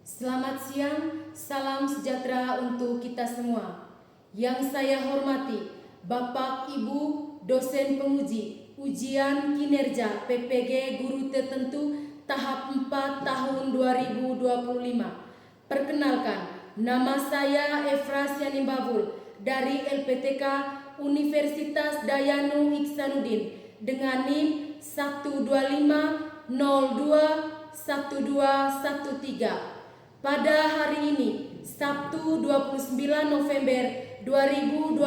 Selamat siang, salam sejahtera untuk kita semua. Yang saya hormati, Bapak Ibu dosen penguji ujian kinerja PPG Guru Tertentu tahap 4 tahun 2025. Perkenalkan, nama saya Efrasya Nimbabul dari LPTK Universitas Dayanu Iksanuddin dengan NIM 125021213. Pada hari ini, Sabtu 29 November 2025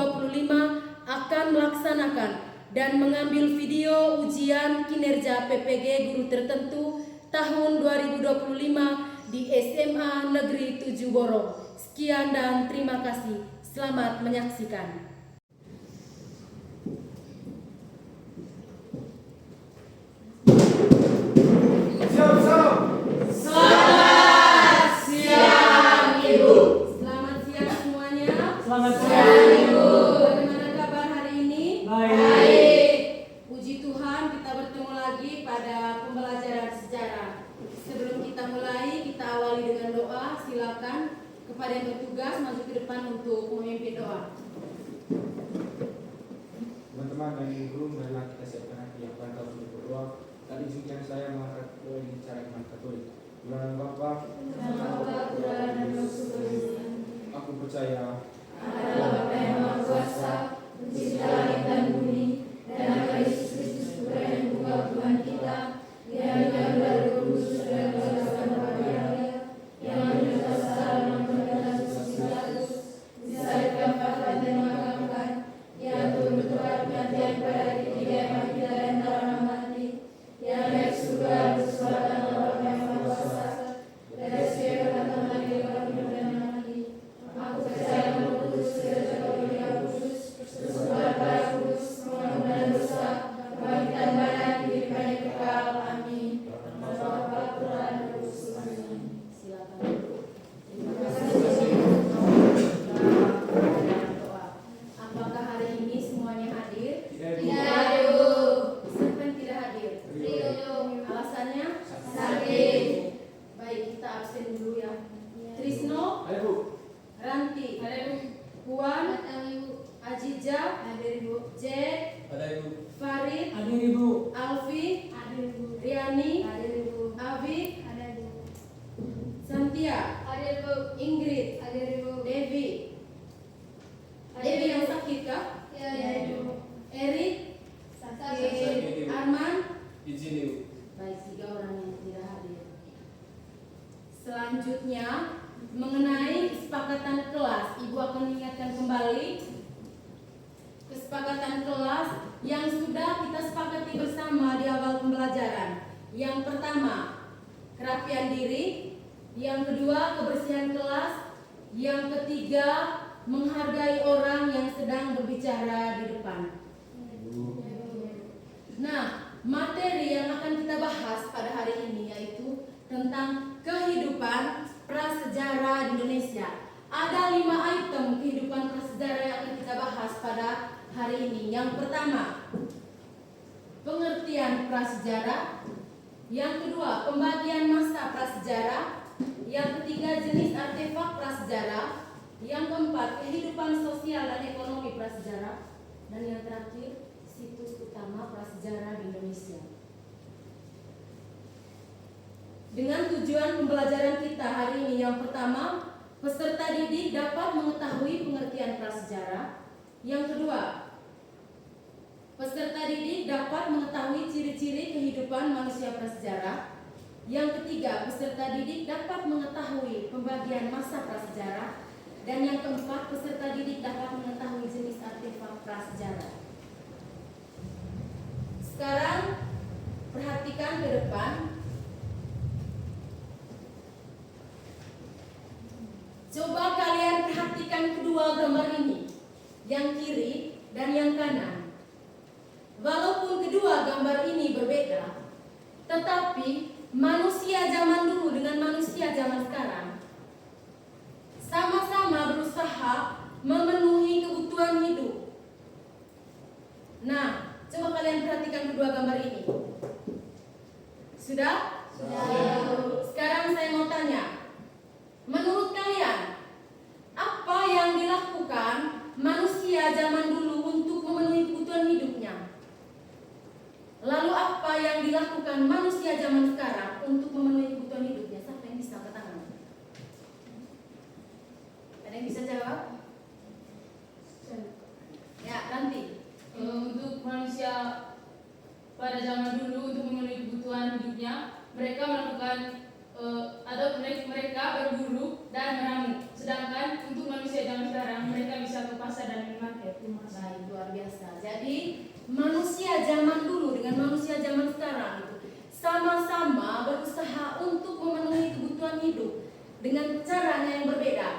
akan melaksanakan dan mengambil video ujian kinerja PPG Guru Tertentu tahun 2025 di SMA Negeri 7 Borong. Sekian dan terima kasih. Selamat menyaksikan. Selamat siang, Ibu. Bagaimana kabar hari ini? Baik. Puji Tuhan, kita bertemu lagi pada pembelajaran sejarah. Sebelum kita mulai, kita awali dengan doa. Silakan kepada yang bertugas maju ke depan untuk memimpin doa. Teman-teman dan ibu, marilah kita siapkan hati yang bangga untuk berdoa. Tadi izinkan saya mengangkat doa ini secara iman Katolik. Tuhan Bapa, aku percaya adalah Bapa yang Maha Kuasa, Pencipta langit dan bumi, dan akan Yesus Kristus Putra yang tunggal Tuhan kita, yang dengan dari kudus dan berdasarkan Maria, yang menderita secara menggunakan Yesus Kristus, disalibkan dan dimakamkan, yang turun tempat kematian pada hari ketiga yang mati dari antara orang mati, yang naik surga bersama dengan Bapa yang Maha Kuasa, dari segala datang lagi kepada hidup dan mati. Aku percaya Selanjutnya, mengenai kesepakatan kelas, Ibu akan mengingatkan kembali kesepakatan kelas yang sudah kita sepakati bersama di awal pembelajaran. Yang pertama, kerapian diri. Yang kedua, kebersihan kelas. Yang ketiga, menghargai orang yang sedang berbicara di depan. Nah, materi yang akan kita bahas pada hari ini yaitu tentang kehidupan prasejarah di Indonesia. Ada 5 item kehidupan prasejarah yang akan kita bahas pada hari ini. Yang pertama, pengertian prasejarah. Yang kedua, pembagian masa prasejarah. Yang ketiga, jenis artefak prasejarah. Yang keempat, kehidupan sosial dan ekonomi prasejarah. Dan yang terakhir, situs utama prasejarah di Indonesia. Dengan tujuan pembelajaran kita hari ini, yang pertama, peserta didik dapat mengetahui pengertian prasejarah. Yang kedua, peserta didik dapat mengetahui ciri-ciri kehidupan manusia prasejarah. Yang ketiga, peserta didik dapat mengetahui pembagian masa prasejarah. Dan yang keempat, peserta didik dapat mengetahui jenis artefak prasejarah. Sekarang, perhatikan ke depan. Coba kalian perhatikan kedua gambar ini, yang kiri dan yang kanan. Walaupun kedua gambar ini berbeda, tetapi manusia zaman dulu dengan manusia zaman sekarang sama-sama berusaha memenuhi kebutuhan hidup. Nah, coba kalian perhatikan kedua gambar ini. Sudah? Sudah. Sekarang saya mau tanya, mereka berburu dan meramu. Sedangkan untuk manusia zaman sekarang mereka bisa ke pasar dan minimarket. Baik, luar biasa. Jadi manusia zaman dulu dengan manusia zaman sekarang itu sama-sama berusaha untuk memenuhi kebutuhan hidup dengan caranya yang berbeda.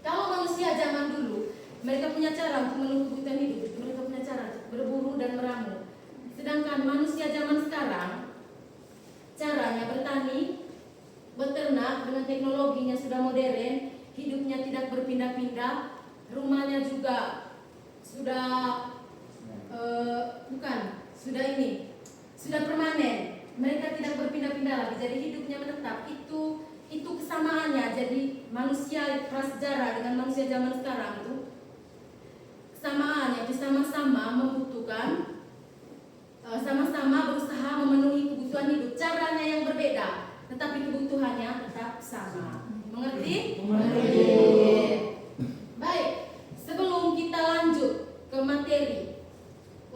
Kalau manusia zaman dulu mereka punya cara untuk memenuhi kebutuhan hidup, mereka punya cara berburu dan meramu. Sedangkan manusia zaman sekarang caranya bertani, beternak dengan teknologinya sudah modern, hidupnya tidak berpindah-pindah, rumahnya juga sudah sudah permanen. Mereka tidak berpindah-pindah lagi, jadi hidupnya menetap. Itu kesamaannya. Jadi manusia prasejarah dengan manusia zaman sekarang itu kesamaannya, bersama-sama membutuhkan, sama-sama berusaha memenuhi kebutuhan hidup. Caranya yang berbeda, tetapi kebutuhannya tetap sama. Mengerti? Mengerti. Baik, sebelum kita lanjut ke materi,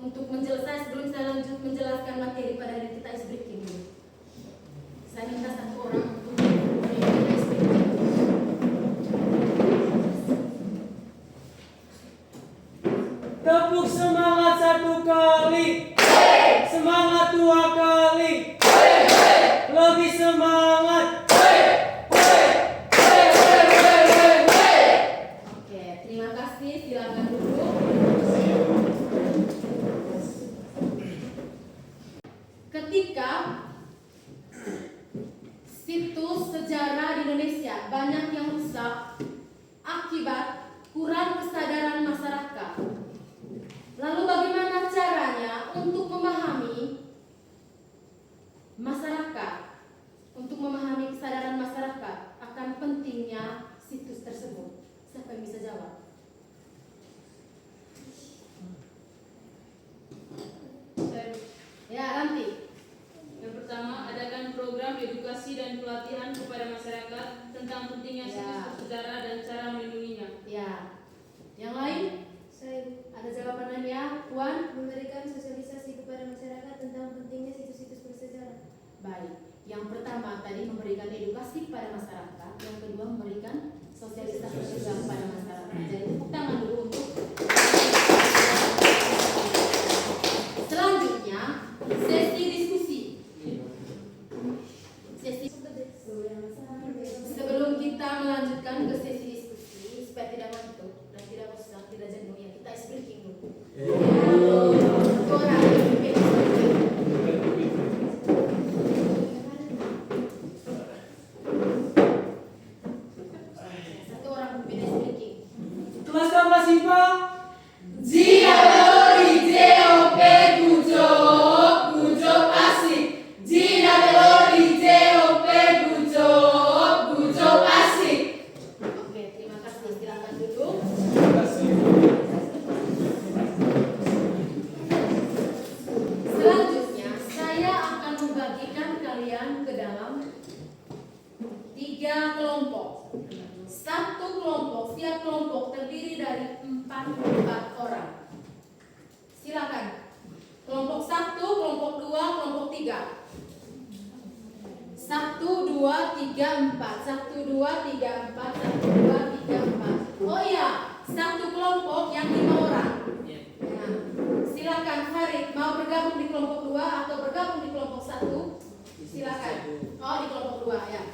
sebelum saya lanjut menjelaskan materi pada hari kita ice breaking dulu. Saya minta satu orang untuk memimpin ice breaking. Tepuk semangat 1 kali. Semangat 2 kali. Lebih semangat. Oke, terima kasih. Silakan duduk. Ketika situs sejarah di Indonesia banyak yang rusak akibat kurang kesadaran masyarakat. Lalu bagaimana caranya untuk memahami masyarakat, untuk memahami kesadaran masyarakat akan pentingnya situs tersebut? Siapa yang bisa jawab? Ya, nanti. Yang pertama, adakan program edukasi dan pelatihan kepada masyarakat tentang pentingnya situs bersejarah dan cara melindunginya. Ya. Yang lain? Saya Ada jawaban lain ya, Puan? memberikan sosialisasi kepada masyarakat tentang pentingnya situs-situs bersejarah. Baik. Yang pertama tadi memberikan edukasi kepada masyarakat, yang kedua memberikan sosialisasi juga kepada masyarakat. Jadi tepuk tangan dulu untuk. Selanjutnya sesi diskusi. Sebelum kita melanjutkan ke sesi diskusi, supaya tidak ngantuk dan tidak bosan, tidak jenuh, ya kita ice breaking dulu. Satu orang memimpin ice breaking. Satu orang memimpin ice breaking. Kelas berapa sih, Pak? Oke, terima kasih. Silakan duduk. Selanjutnya, saya akan membagikan kalian ke dalam 3 kelompok. Satu kelompok, setiap kelompok terdiri dari 4 orang. Silakan. Kelompok 1, kelompok 2, kelompok 3. 1, 2, 3, 4. 1, 2, 3, 4. 1, 2, 3, 4. Oh iya, satu kelompok yang 5 orang. Nah, silakan Farid, mau bergabung di kelompok 2 atau bergabung di kelompok 1? Silakan. Oh, di kelompok 2 ya.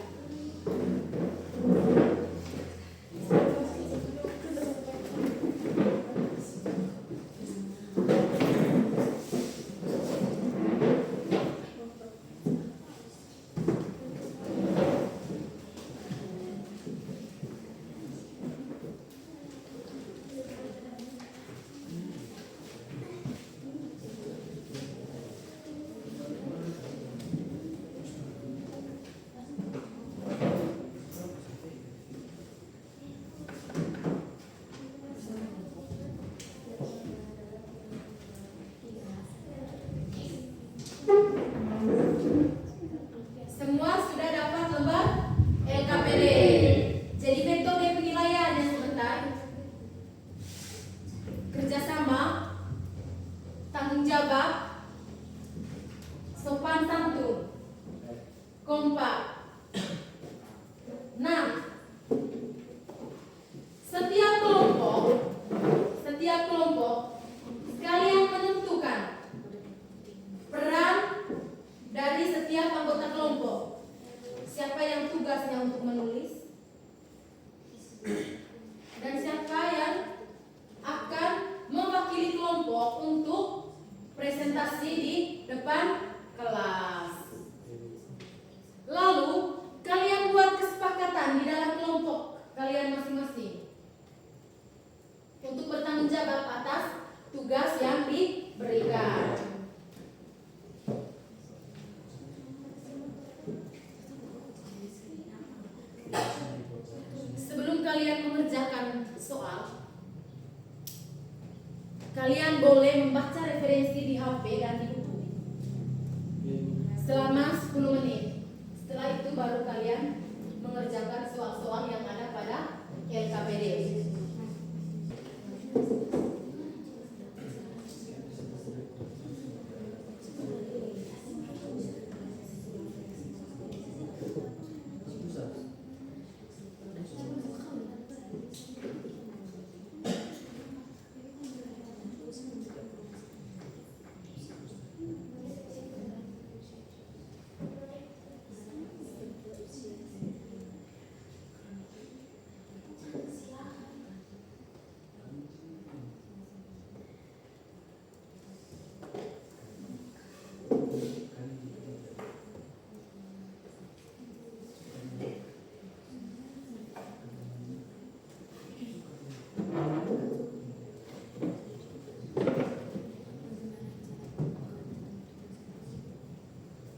tugasnya untuk menulis? Dan siapa yang akan mewakili kelompok untuk presentasi di depan kelas? Lalu kalian buat kesepakatan di dalam kelompok kalian masing-masing untuk bertanggung jawab atas tugas yang diberikan. Sebelum kalian mengerjakan soal, kalian boleh membaca referensi di HP dan di buku selama 10 menit. Setelah itu baru kalian mengerjakan soal-soal yang ada pada LKPD.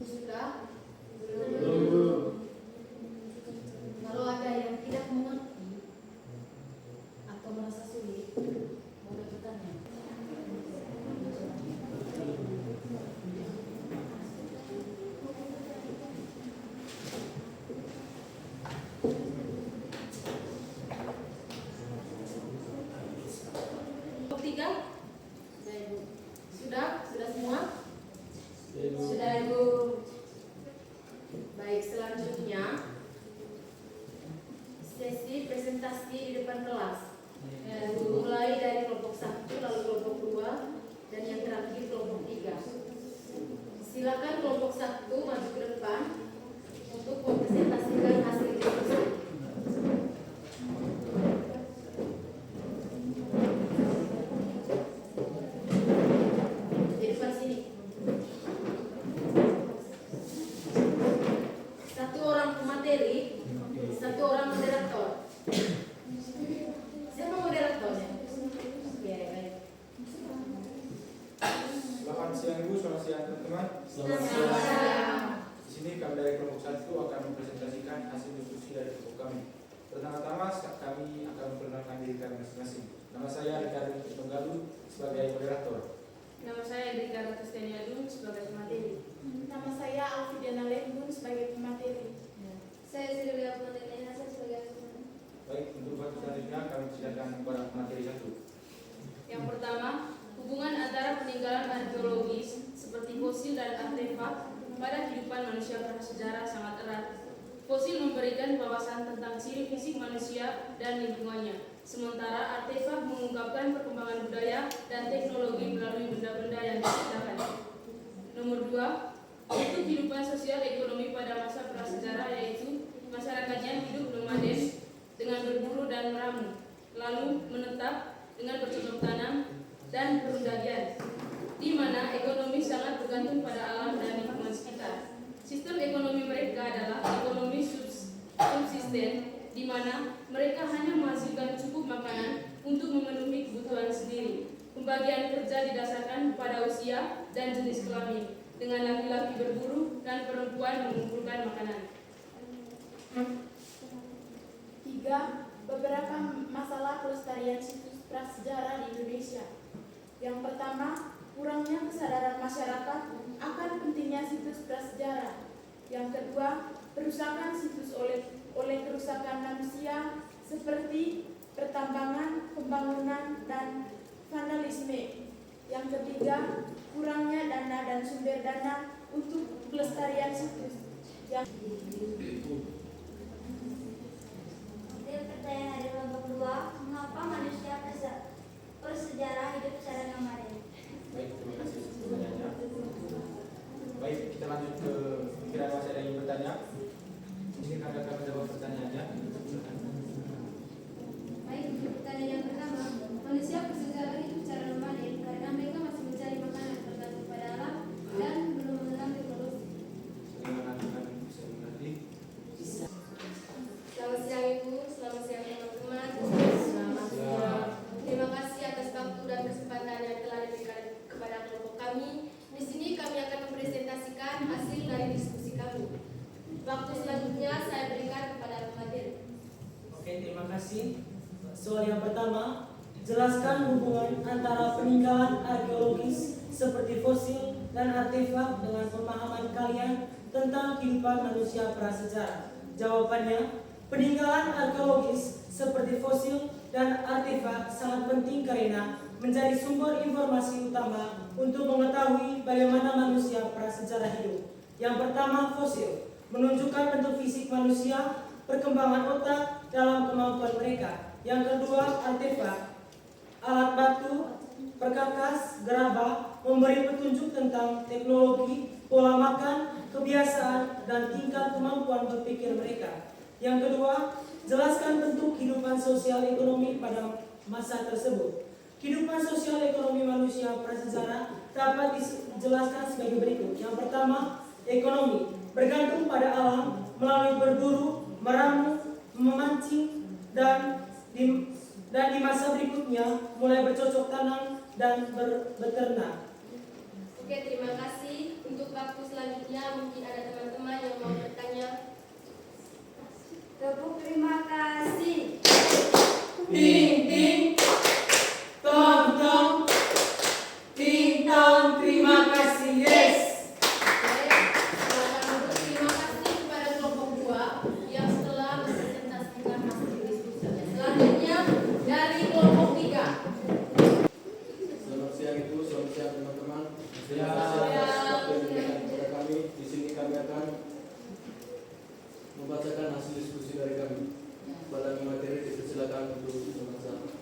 Sudah? Kalau ada yang tidak mengerti atau merasa sulit, boleh bertanya. Tiga? Sudah? Sudah semua? Sudah, Ibu. Baik, selanjutnya sesi presentasi di depan kelas. Mulai dari kelompok 1, lalu kelompok 2, dan yang terakhir kelompok 3. Silakan kelompok 1 maju ke depan untuk mempresentasikan hasil diskusi. Di depan sini. Satu orang pemateri, satu orang moderator. Siapa moderatornya? Oke, baik. Selamat siang Ibu, selamat siang teman-teman. Selamat siang. Di sini kami dari kelompok 1 akan mempresentasikan hasil diskusi dari kelompok kami. Pertama-tama kami akan memperkenalkan diri kami masing-masing. Nama saya Ricardo Tunggalu sebagai moderator. Nama saya Dika Ratusteniadun sebagai pemateri. Nama saya Alfidiana Lembun sebagai pemateri. Saya Silvia Putri Hasan sebagai asisten. Baik, untuk waktu selanjutnya kami silakan kepada materi 1. Yang pertama, hubungan antara peninggalan arkeologis seperti fosil dan artefak pada kehidupan manusia prasejarah sangat erat. Fosil memberikan wawasan tentang ciri fisik manusia dan lingkungannya, sementara artefak mengungkapkan perkembangan budaya dan teknologi melalui benda-benda yang diciptakan. Nomor 2, untuk kehidupan sosial ekonomi pada masa prasejarah, yaitu masyarakatnya hidup nomaden dengan berburu dan meramu, lalu menetap dengan bercocok tanam dan perundagian, di mana ekonomi sangat bergantung pada alam dan lingkungan sekitar. Sistem ekonomi mereka adalah ekonomi subsisten, di mana mereka hanya menghasilkan cukup makanan untuk memenuhi kebutuhan sendiri. Pembagian kerja didasarkan pada usia dan jenis kelamin, dengan laki-laki berburu dan perempuan mengumpulkan makanan. 3. Beberapa masalah pelestarian situs prasejarah di Indonesia. Yang pertama, kurangnya kesadaran masyarakat akan pentingnya situs prasejarah. Yang kedua, perusakan situs oleh kerusakan manusia seperti pertambangan, pembangunan, dan vandalisme. Yang ketiga, kurangnya dana dan sumber dana untuk pelestarian situs. Pertanyaan dari kelompok 2, mengapa manusia prasejarah hidup secara nomaden? Baik, terima kasih pertanyaannya. Baik, kita lanjut ke pikiran masih ada yang bertanya. Di sini kami akan Selanjutnya saya berikan kepada pemateri. Oke, terima kasih. Soal yang pertama, jelaskan hubungan antara peninggalan arkeologis seperti fosil dan artefak dengan pemahaman kalian tentang kehidupan manusia prasejarah. Jawabannya, peninggalan arkeologis seperti fosil dan artefak sangat penting karena menjadi sumber informasi utama untuk mengetahui bagaimana manusia prasejarah hidup. Yang pertama, fosil menunjukkan bentuk fisik manusia, perkembangan otak dalam kemampuan mereka. Yang kedua, artefak, alat batu, perkakas, gerabah memberi petunjuk tentang teknologi, pola makan, kebiasaan, dan tingkat kemampuan berpikir mereka. Yang kedua, jelaskan bentuk kehidupan sosial ekonomi pada masa tersebut. Kehidupan sosial ekonomi manusia prasejarah dapat dijelaskan sebagai berikut. Yang pertama, ekonomi bergantung pada alam melalui berburu, meramu, memancing, dan di masa berikutnya mulai bercocok tanam dan beternak. Oke, terima kasih. Untuk waktu selanjutnya mungkin ada teman-teman yang mau bertanya. Tepuk terima kasih. Ding ding, tong tong, ding dong, terima kasih, yes. Oke, silakan untuk terima kasih kepada kelompok 2 yang setelah mempresentasikan hasil diskusinya. Selanjutnya dari kelompok 3. Selamat siang Ibu, selamat siang teman-teman. Terima Ya. kasih atas waktu yang diberikan kepada kami. Di sini kami akan membacakan hasil diskusi dari kami. Pada materi dipersilakan untuk membaca.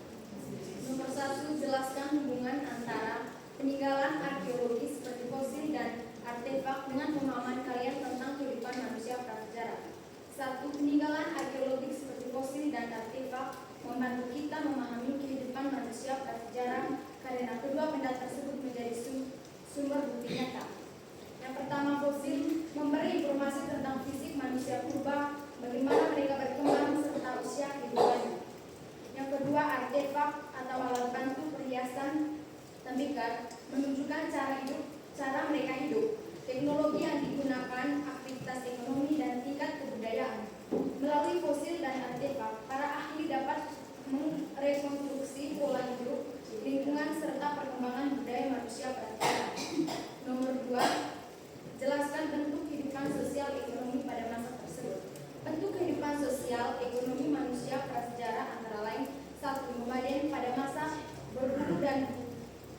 Nomor 1, jelaskan hubungan antara peninggalan arkeologis seperti fosil dan artefak dengan pemahaman kalian tentang kehidupan manusia prasejarah. 1. Peninggalan arkeologis seperti fosil dan artefak membantu kita memahami kehidupan manusia prasejarah karena kedua benda tersebut menjadi sumber bukti nyata. Yang pertama, fosil memberi informasi tentang fisik manusia purba, bagaimana mereka berkembang serta usia kehidupannya. Yang kedua, artefak atau alat bantu perhiasan tembikar menunjukkan cara mereka hidup, teknologi yang digunakan, aktivitas ekonomi dan tingkat kebudayaan. Melalui fosil dan artefak, para ahli dapat merekonstruksi pola hidup, lingkungan serta perkembangan budaya manusia prasejarah. Nomor 2, jelaskan bentuk kehidupan sosial ekonomi pada masa tersebut. Bentuk kehidupan sosial ekonomi manusia prasejarah antara lain: 1. Nomaden pada masa berburu dan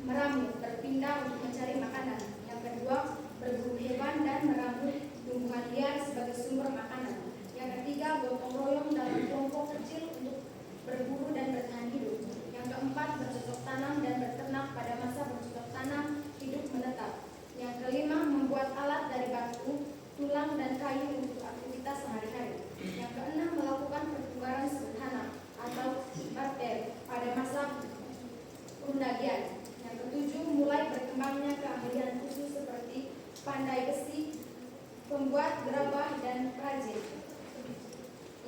meramu, berpindah untuk mencari makanan. Yang kedua, berburu hewan dan meramu tumbuhan liar sebagai sumber makanan. Yang ketiga, gotong royong dalam kelompok kecil untuk berburu dan bertahan hidup. Yang keempat, bercocok tanam dan berternak pada masa bercocok tanam hidup menetap. Yang kelima, membuat alat dari batu, tulang, dan kayu untuk aktivitas sehari-hari. Yang keenam, melakukan pertukaran sederhana atau barter pada masa perundagian. Yang ketujuh, mulai berkembangnya keahlian khusus seperti pandai besi, pembuat gerabah, dan perajin.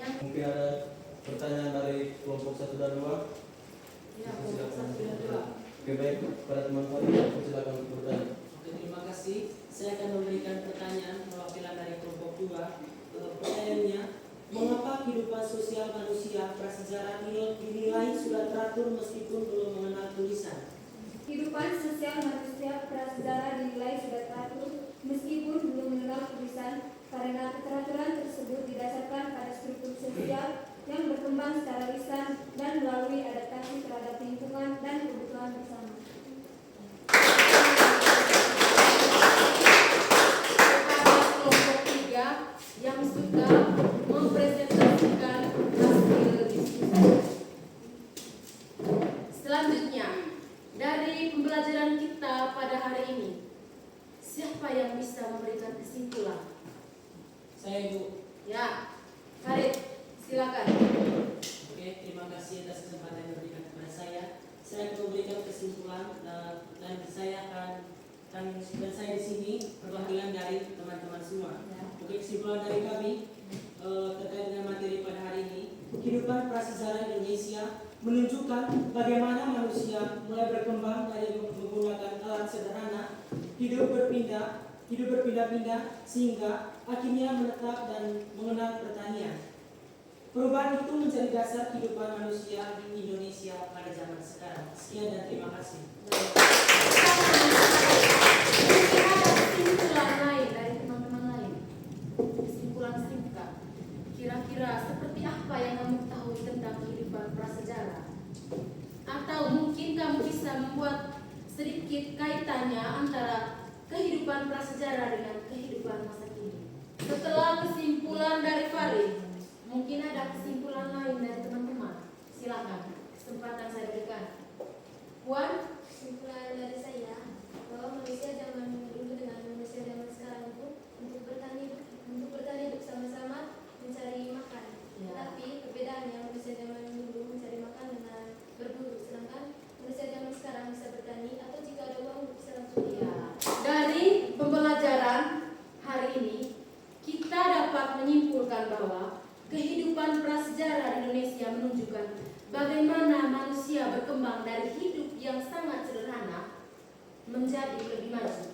Mungkin ada pertanyaan dari kelompok 1 dan 2. Ya, kelompok 1 dan 2. Oke, baik, pada teman-teman silakan untuk bertanya. Oke, terima kasih. Saya akan memberikan pertanyaan perwakilan dari kelompok 2. Pertanyaannya, mengapa kehidupan sosial manusia prasejarah dinilai sudah teratur meskipun belum mengenal tulisan? Kehidupan sosial manusia prasejarah dinilai sudah teratur meskipun belum mengenal tulisan karena keteraturan tersebut didasarkan pada struktur sosial yang berkembang secara lisan dan melalui adaptasi terhadap lingkungan dan kebutuhan bersama. Kepada kelompok 3 yang sudah mempresentasikan hasil diskusi. Selanjutnya, dari pembelajaran kita pada hari ini, siapa yang bisa memberikan kesimpulan? Saya, Ibu. Ya, Farid, silakan. Oke, terima kasih atas kesempatan yang diberikan kepada saya. Saya akan memberikan kesimpulan dan saya di sini perwakilan dari teman-teman semua. Oke, kesimpulan dari kami terkait dengan materi pada hari ini, kehidupan prasejarah Indonesia menunjukkan bagaimana manusia mulai berkembang dari menggunakan alat sederhana, hidup berpindah-pindah sehingga akhirnya menetap dan mengenal Perubahan itu menjadi dasar kehidupan manusia di Indonesia pada zaman sekarang. Sekian dan terima kasih. Mungkin ada kesimpulan lain dari teman-teman lain. Kesimpulan singkat. Kira-kira seperti apa yang kamu ketahui tentang kehidupan prasejarah? Atau mungkin kamu bisa membuat sedikit kaitannya antara kehidupan prasejarah dengan kehidupan masa kini. Setelah kesimpulan dari Farid, mungkin ada kesimpulan lain dari teman-teman. Silakan, kesempatan saya berikan. Puan? Kesimpulan dari saya bahwa manusia zaman dulu dengan manusia zaman sekarang itu untuk bertani bersama-sama mencari makan. Ya. Tapi perbedaannya manusia zaman dulu mencari makan dengan berburu, sedangkan manusia zaman sekarang bisa bertani atau jika ada uang bisa langsung Ya. Dari pembelajaran hari ini, kita dapat menyimpulkan bahwa kehidupan prasejarah Indonesia menunjukkan bagaimana manusia berkembang dari hidup yang sangat sederhana menjadi lebih maju.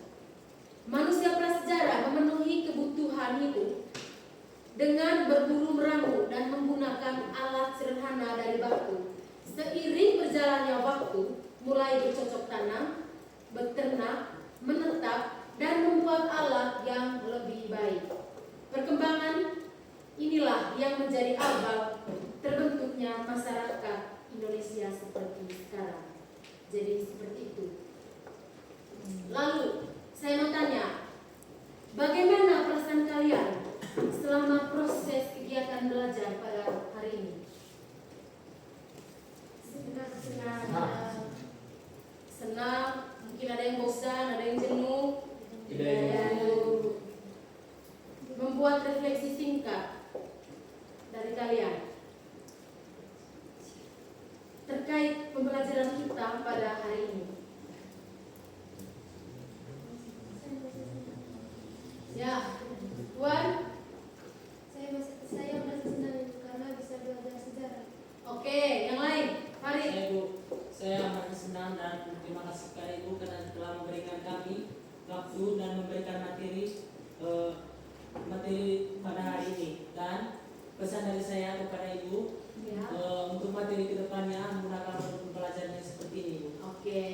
Manusia prasejarah memenuhi kebutuhan hidup dengan berburu meramu dan menggunakan alat sederhana dari batu. Seiring berjalannya waktu, mulai bercocok tanam, beternak, menetap, dan membuat alat yang lebih baik. Perkembangan inilah yang menjadi awal terbentuknya masyarakat Indonesia seperti sekarang. Jadi seperti itu. Lalu, saya mau tanya, bagaimana perasaan kalian selama proses kegiatan belajar pada hari ini? Senang, mungkin ada yang bosan, ada yang jenuh, membuat refleksi singkat dari kalian terkait pembelajaran kita pada hari ini. Ya, Puan? Saya merasa senang karena bisa belajar sejarah. Oke, yang lain, Farid. Saya merasa senang dan terima kasih kepada Ibu karena telah memberikan kami waktu dan memberikan materi pada hari ini. Dan pesan dari saya kepada Ibu Ya. untuk materi kedepannya menggunakan metode pembelajaran yang seperti ini, Ibu. Oke,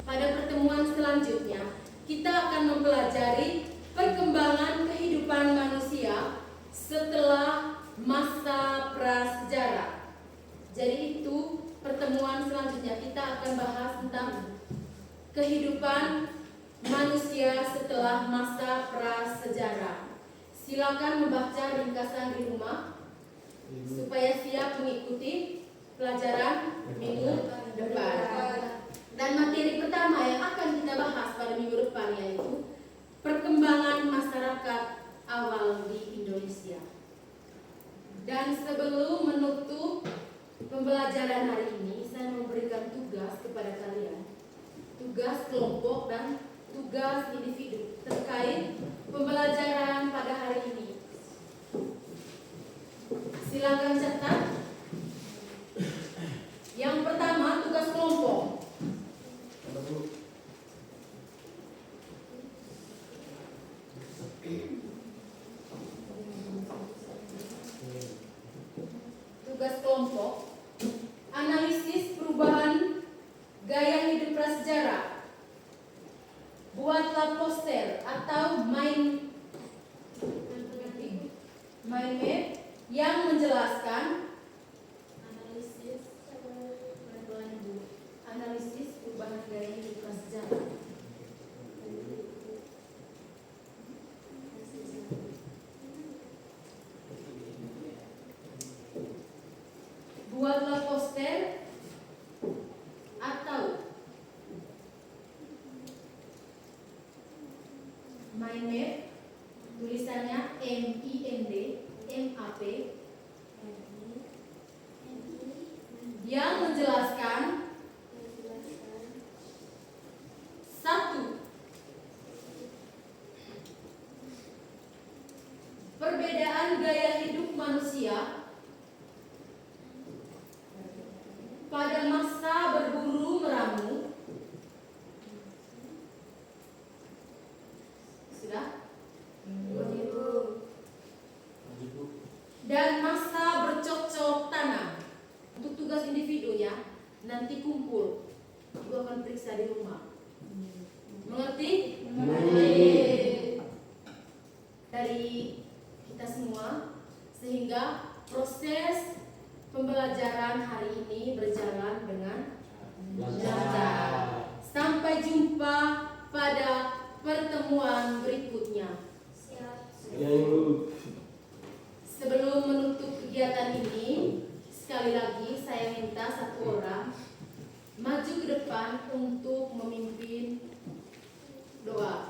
pada pertemuan selanjutnya kita akan mempelajari perkembangan kehidupan manusia setelah masa prasejarah. Jadi itu pertemuan selanjutnya kita akan bahas tentang kehidupan manusia setelah masa prasejarah. Silakan membaca ringkasan di rumah supaya siap mengikuti pelajaran minggu depan. Dan materi pertama yang akan kita bahas pada minggu depan yaitu perkembangan masyarakat awal di Indonesia. Dan sebelum menutup pembelajaran hari ini, saya memberikan tugas kepada kalian, tugas kelompok dan tugas individu terkait pembelajaran pada hari ini. Silakan catat. Yang pertama, tugas kelompok. Tugas kelompok, analisis perubahan gaya hidup prasejarah. Buatlah poster atau mind map yang menjelaskan analisis perubahan gaya hidup prasejarah. Buatlah poster atau mind map, tulisannya MIND MAP, yang menjelaskan satu, perbedaan gaya hidup manusia pada masa berburu meramu. Sudah? Dan masa bercocok tanam. Untuk tugas individunya nanti kumpul, ibu akan periksa di rumah. Mengerti? Dari kita semua, sehingga proses pembelajaran hari ini berjalan dengan lancar. Sampai jumpa pada pertemuan berikutnya. Ya, Ibu. Sebelum menutup kegiatan ini, sekali lagi saya minta satu orang maju ke depan untuk memimpin doa.